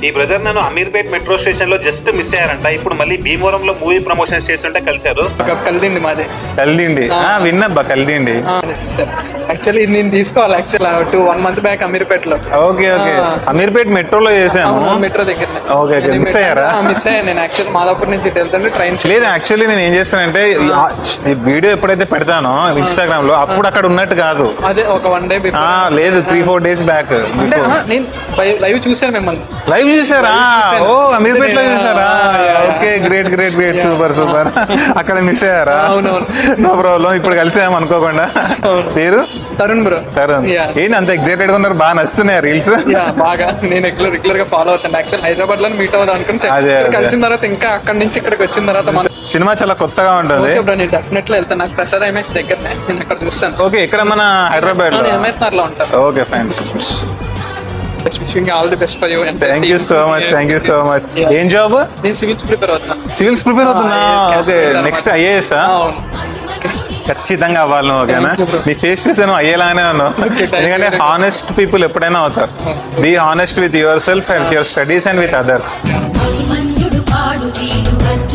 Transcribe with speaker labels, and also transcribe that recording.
Speaker 1: ఈ బ్రదర్ నన్ను Ameerpet metro station లో జస్ట్ మిస్ అయ్యారంట. ఇప్పుడు మళ్ళీ భీమవరంలో మూవీ ప్రమోషన్స్ చేస్తుంటే కలిశారు.
Speaker 2: కలిదిండి మాది.
Speaker 3: కలిదిండి విన్నబ్బా కలిదిండి.
Speaker 2: యాక్చువల్లీ నేను తీసుకోవాలి 1 month బ్యాక్ అమీర్పేటలో.
Speaker 3: ఓకే ఓకే అమీర్పేట్ మెట్రోలో చేసాము.
Speaker 2: మెట్రో దగ్గర.
Speaker 3: ఓకే మిస్ అయ్యారా?
Speaker 2: మిస్ అయ్యాను నేను. యాక్చువల్లీ మాదాపూర్ నుంచి వెళ్తుంటే ట్రైన్
Speaker 3: లేదు. యాక్చువల్లీ నేను ఏం చేస్తానంటే ఈ వీడియో ఎప్పుడైతే పెడతానో ఇన్స్టాగ్రామ్ లో అప్పుడు అక్కడ ఉన్నట్టు కాదు.
Speaker 2: అదే ఒక 1 day
Speaker 3: లేదు 3-4 days బ్యాక్.
Speaker 2: అంటే నేను లైవ్ చూసాను మిమ్మల్ని.
Speaker 3: లైవ్ చూసారా? ఓ అమీర్పేట్ లో చూసారా? Okay great great great super super. అక్కడ మిస్ అయ్యారా?
Speaker 2: అవునవును.
Speaker 3: No problem. ఇప్పుడు కలిసాము అనుకోకుండా. పేరు
Speaker 2: తరుణ్ బ్రో.
Speaker 3: తరుణ్. ఏంటి అంత ఎక్సైటెడ్ గా ఉన్నారు? బాగా నచ్చుతున్నాయి రీల్స్.
Speaker 2: బాగా నేను రెగ్యులర్ గా ఫాలో అవుతాను. యాక్చువల్ హైదరాబాద్ లో మీట్ అవుదాం అనుకుని కలిసిన తర్వాత ఇంకా అక్కడ నుంచి ఇక్కడికి వచ్చిన తర్వాత
Speaker 3: సినిమా చాలా కొత్తగా ఉంటుంది.
Speaker 2: నేను డెఫినెట్లీ వెళ్తాను. నాకు ప్రసాద్ ఐమాక్స్ దగ్గరనే, నేను అక్కడ చూస్తాను.
Speaker 3: ఓకే ఇక్కడ మన హైదరాబాద్ లో
Speaker 2: ఎంఎస్ఆర్ లో ఉంటాను.
Speaker 3: Okay fine.
Speaker 2: All the best for you.
Speaker 3: Thank you so much. Thank you so much. ఏం జాబ్?
Speaker 2: నేను సివిల్స్ ప్రిపేర్ అవుతున్నా.
Speaker 3: సివిల్స్ ప్రిపేర్ అవుతున్నా. Okay next IAS. ఖచ్చితంగా అవ్వాలి. ఓకేనా? నీ ఫేస్ చూస్తే నువ్వు అయ్యేలానే ఉన్నావు. ఎందుకంటే హానెస్ట్ పీపుల్ ఎప్పుడైనా అవుతారు. Be honest with yourself and your studies and with others.